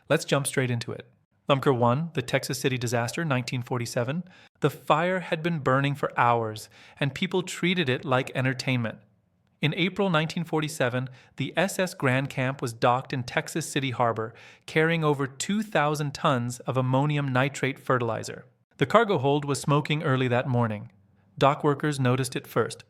Let's jump straight into it. Number 1, the Texas City disaster, 1947. The fire had been burning for hours, and people treated it like entertainment. In April 1947, the SS Grand Camp was docked in Texas City Harbor, carrying over 2,000 tons of ammonium nitrate fertilizer. The cargo hold was smoking early that morning. Dock workers noticed it first.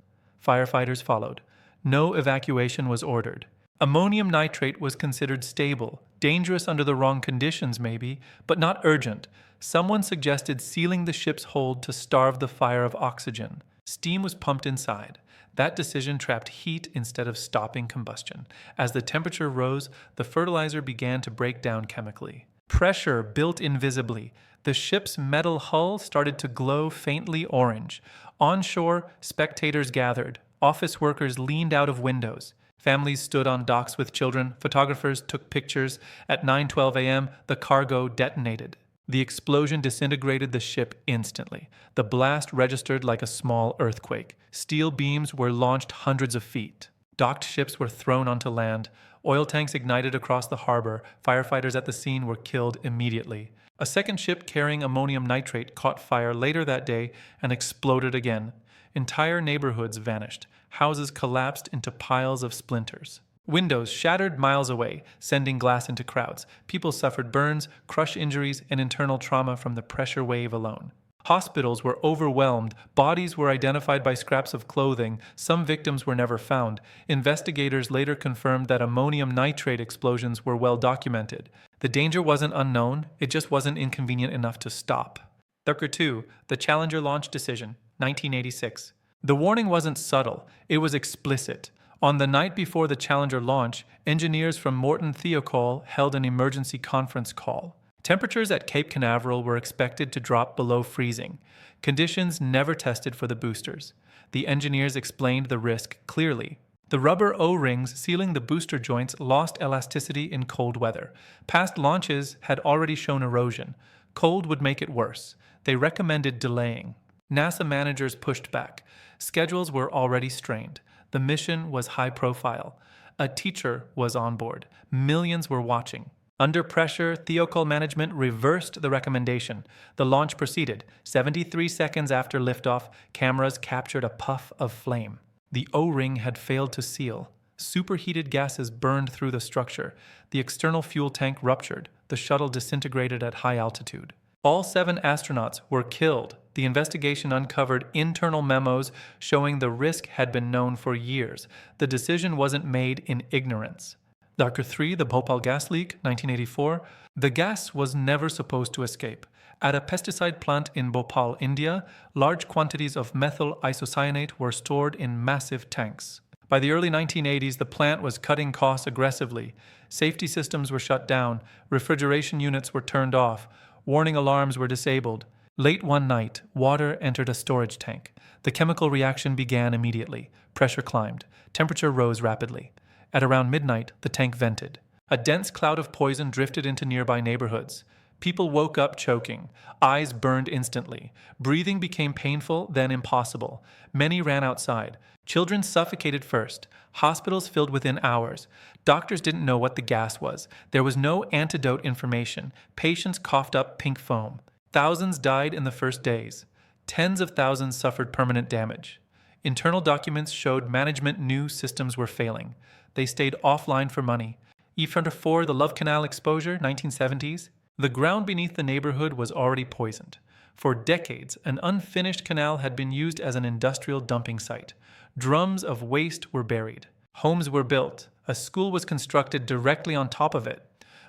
Firefighters followed. No evacuation was ordered. Ammonium nitrate was considered stable, dangerous under the wrong conditions maybe, but not urgent. Someone suggested sealing the ship's hold to starve the fire of oxygen. Steam was pumped inside. That decision trapped heat instead of stopping combustion. As the temperature rose, the fertilizer began to break down chemically. Pressure built invisibly. The ship's metal hull started to glow faintly orange. Onshore, spectators gathered. Office workers leaned out of windows. Families stood on docks with children. Photographers took pictures. At 9:12 a.m., the cargo detonated. The explosion disintegrated the ship instantly. The blast registered like a small earthquake. Steel beams were launched hundreds of feet. Docked ships were thrown onto land. Oil tanks ignited across the harbor. Firefighters at the scene were killed immediately. A second ship carrying ammonium nitrate caught fire later that day and exploded again. Entire neighborhoods vanished. Houses collapsed into piles of splinters. Windows shattered miles away, sending glass into crowds. People suffered burns, crush injuries, and internal trauma from the pressure wave alone. Hospitals were overwhelmed. Bodies were identified by scraps of clothing. Some victims were never found. Investigators later confirmed that ammonium nitrate explosions were well documented. The danger wasn't unknown, it just wasn't inconvenient enough to stop. Number 2, the Challenger launch decision, 1986. The warning wasn't subtle, it was explicit. On the night before the Challenger launch, engineers from Morton Thiokol held an emergency conference call. Temperatures at Cape Canaveral were expected to drop below freezing. Conditions never tested for the boosters. The engineers explained the risk clearly. The rubber O-rings sealing the booster joints lost elasticity in cold weather. Past launches had already shown erosion. Cold would make it worse. They recommended delaying. NASA managers pushed back. Schedules were already strained. The mission was high profile. A teacher was on board. Millions were watching. Under pressure, Thiokol management reversed the recommendation. The launch proceeded. 73 seconds after liftoff, cameras captured a puff of flame. The O-ring had failed to seal. Superheated gases burned through the structure. The external fuel tank ruptured. The shuttle disintegrated at high altitude. All 7 astronauts were killed. The investigation uncovered internal memos showing the risk had been known for years. The decision wasn't made in ignorance. Number 3, the Bhopal gas leak, 1984. The gas was never supposed to escape. At a pesticide plant in Bhopal, India, large quantities of methyl isocyanate were stored in massive tanks. By the early 1980s, the plant was cutting costs aggressively. Safety systems were shut down. Refrigeration units were turned off. Warning alarms were disabled. Late one night, water entered a storage tank. The chemical reaction began immediately. Pressure climbed. Temperature rose rapidly. At around midnight, the tank vented. A dense cloud of poison drifted into nearby neighborhoods. People woke up choking. Eyes burned instantly. Breathing became painful, then impossible. Many ran outside. Children suffocated first. Hospitals filled within hours. Doctors didn't know what the gas was. There was no antidote information. Patients coughed up pink foam. Thousands died in the first days. Tens of thousands suffered permanent damage. Internal documents showed management knew systems were failing. They stayed offline for money. E-4, the Love Canal exposure, 1970s. The ground beneath the neighborhood was already poisoned. For decades, an unfinished canal had been used as an industrial dumping site. Drums of waste were buried. Homes were built. A school was constructed directly on top of it.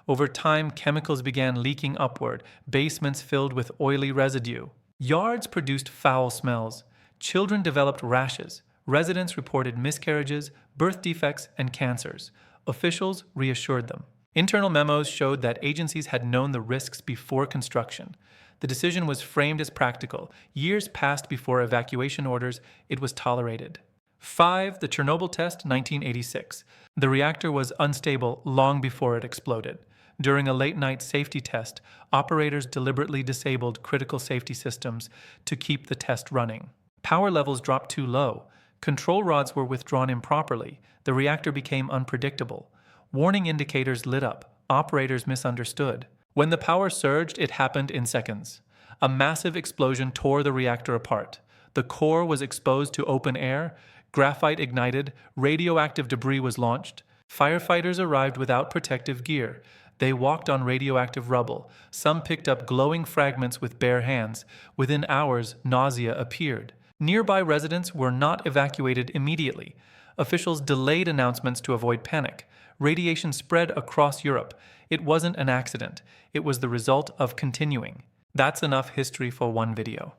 Over time, chemicals began leaking upward, basements filled with oily residue. Yards produced foul smells. Children developed rashes. Residents reported miscarriages, birth defects, and cancers. Officials reassured them. Internal memos showed that agencies had known the risks before construction. The decision was framed as practical. Years passed before evacuation orders. It was tolerated. 5. The Chernobyl test, 1986. The reactor was unstable long before it exploded. During a late-night safety test, operators deliberately disabled critical safety systems to keep the test running. Power levels dropped too low. Control rods were withdrawn improperly. The reactor became unpredictable. Warning indicators lit up, Operators misunderstood. When the power surged, it happened in seconds. A massive explosion tore the reactor apart. The core was exposed to open air, graphite ignited, radioactive debris was launched. Firefighters arrived without protective gear. They walked on radioactive rubble. Some picked up glowing fragments with bare hands. Within hours, nausea appeared. Nearby residents were not evacuated immediately. Officials delayed announcements to avoid panic. Radiation spread across Europe. It wasn't an accident. It was the result of continuing. That's enough history for one video.